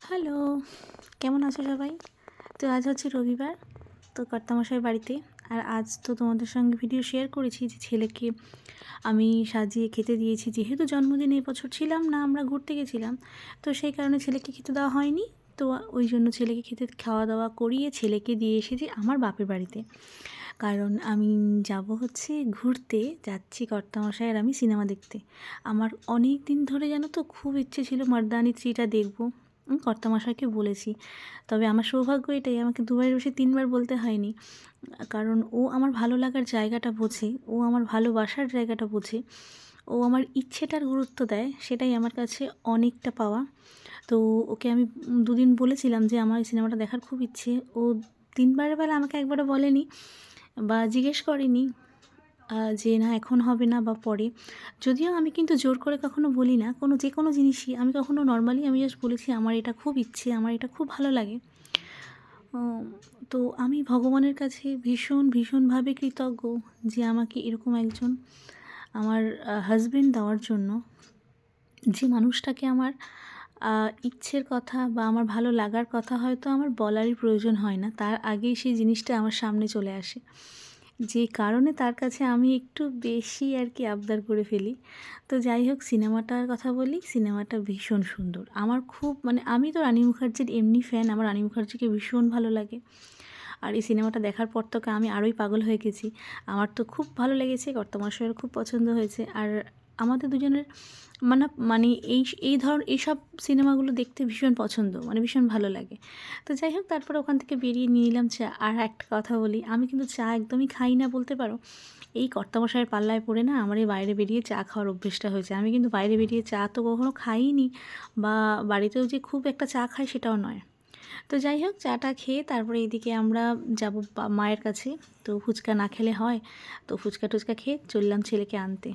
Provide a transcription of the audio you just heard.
Hello, কেমন আছো সবাই? তো আজ হচ্ছে রবিবার, তো কর্তামশাই বাড়িতে। আর আজ তো তোমাদের সঙ্গে ভিডিও শেয়ার করেছি যে ছেলেকে আমি সাজিয়ে খেতে দিয়েছি। যেহেতু জন্মদিন এই বছর ছিলাম না, আমরা ঘুরতে গেছিলাম, তো সেই কারণে ছেলেকে খেতে দেওয়া হয়নি। তো ওই জন্য ছেলেকে খাওয়া দাওয়া করিয়ে ছেলেকে দিয়ে এসেছি আমার বাপের বাড়িতে। কারণ আমি যাব হচ্ছে ঘুরতে, যাচ্ছি কর্তামশাই আর আমি সিনেমা দেখতে। আমার অনেক দিন ধরে জানো তো খুব ইচ্ছে ছিল মার্দানি 3টা দেখবো। কর্তামশাইকে বলেছি, তবে আমার সৌভাগ্য এটাই, আমাকে দুবারের বেশি 3বার বলতে হয়নি। কারণ ও আমার ভালো লাগার জায়গাটা বোঝে, ও আমার ভালোবাসার জায়গাটা বোঝে, ও আমার ইচ্ছেটার গুরুত্ব দেয়, সেটাই আমার কাছে অনেকটা পাওয়া। তো ওকে আমি দুদিন বলেছিলাম যে আমার এই সিনেমাটা দেখার খুব ইচ্ছে। ও 3বারের বেলা আমাকে একবারও বলেনি বা জিজ্ঞেস করেনি যে না এখন হবে না বা পরে। যদিও আমি কিন্তু জোর করে কখনো বলি না যে কোনো জিনিসই, আমি কখনো নর্মালি আমি জাস্ট বলেছি আমার এটা খুব ইচ্ছে, আমার এটা খুব ভালো লাগে। তো আমি ভগবানের কাছে ভীষণভাবে কৃতজ্ঞ যে আমাকে এরকম একজন আমার হাজবেন্ড দেওয়ার জন্য, যে মানুষটাকে আমার ইচ্ছের কথা বা আমার ভালো লাগার কথা হয়তো আমার বলারই প্রয়োজন হয় না, তার আগেই সেই জিনিসটা আমার সামনে চলে আসে। যে কারণে তার কাছে আমি একটু বেশি আর কি আবদার করে ফেলি। তো যাই হোক, সিনেমাটার কথা বলি, সিনেমাটা ভীষণ সুন্দর। আমার খুব মানে আমি তো রানী মুখার্জির এমনি ফ্যান, আমার রানী মুখার্জিকে ভীষণ ভালো লাগে। আর এই সিনেমাটা দেখার পর থেকে আমি আরোই পাগল হয়ে গেছি। আমার তো খুব ভালো লেগেছে, কর্তামশাইয়ের খুব পছন্দ হয়েছে। আর আমাদের দুজনের মানে এইসব সিনেমাগুলো দেখতে ভীষণ পছন্দ, মানে ভীষণ ভালো লাগে। তো যাই হোক, তারপরে ওখান থেকে বেরিয়ে নিয়ে নিলাম চা। আর একটা কথা বলি, আমি কিন্তু চা একদমই খাই না বলতে পারো। এই কর্তামশাইয়ের পাল্লায় পড়ে না আমার এই বাইরে বেরিয়ে চা খাওয়ার অভ্যেসটা হয়েছে। আমি কিন্তু বাইরে বেরিয়ে চা তো কখনো খাইনি, বা বাড়িতেও যে খুব একটা চা খাই সেটাও নয়। তো যাই হোক, চাটা খেয়ে তারপরে এদিকে আমরা যাব মায়ের কাছে। তো ফুচকা না খেলে হয়, তো ফুচকা টুচকা খেয়ে চললাম ছেলেকে আনতে।